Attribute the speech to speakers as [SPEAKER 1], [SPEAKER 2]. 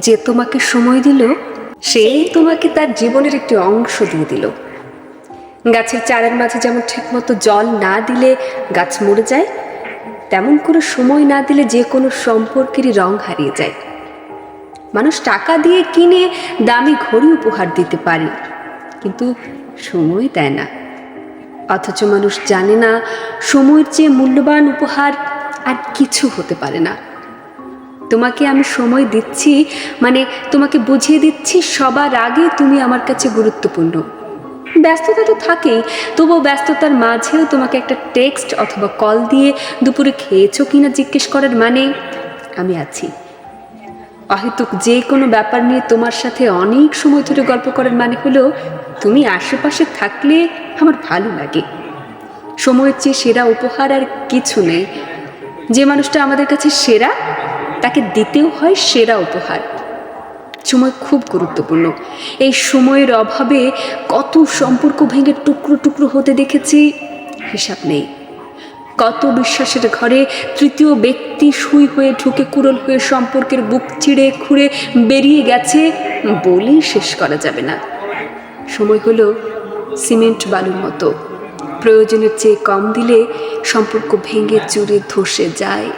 [SPEAKER 1] যে তোমাকে সময় দিল সেই তোমাকে তার জীবনের একটি অংশ দিয়ে দিল। গাছের চারার মাঝে যেমন ঠিকমতো জল না দিলে গাছ মরে যায়, তেমন করে সময় না দিলে যে কোনো সম্পর্কেরই রং হারিয়ে যায়। মানুষ টাকা দিয়ে কিনে দামি ঘড়ি উপহার দিতে পারে, কিন্তু সময় দেয় না। অথচ মানুষ জানে না সময়ের চেয়ে মূল্যবান উপহার আর কিছু হতে পারে না। তোমাকে আমি সময় দিচ্ছি মানে তোমাকে বুঝিয়ে দিচ্ছি সবার আগে তুমি আমার কাছে গুরুত্বপূর্ণ। ব্যস্ততা তো থাকেই, তবুও ব্যস্ততার মাঝেও তোমাকে একটা টেক্সট অথবা কল দিয়ে দুপুরে খেয়েছো কিনা জিজ্ঞেস করার মানে আমি আছি। অহেতুক যে কোনো ব্যাপার নিয়ে তোমার সাথে অনেক সময় ধরে গল্প করার মানে হলো তুমি আশেপাশে থাকলে আমার ভালো লাগে। সময়ের চেয়ে সেরা উপহার আর কিছু নেই। যে মানুষটা আমাদের কাছে সেরা, তাকে দিতেও হয় সেরা উপহার। সময় খুব গুরুত্বপূর্ণ। এই সময়ের অভাবে কত সম্পর্ক ভেঙে টুকরো টুকরো হতে দেখেছি, হিসাব নেই। কত বিশ্বাসের ঘরে তৃতীয় ব্যক্তি সুই হয়ে ঢুকে কুড়োল হয়ে সম্পর্কের বুক চিড়ে খুঁড়ে বেরিয়ে গেছে, বলেই শেষ করা যাবে না। সময় হলো সিমেন্ট বালুর মতো, প্রয়োজনের চেয়ে কম দিলে সম্পর্ক ভেঙে চুরে ধসে যায়।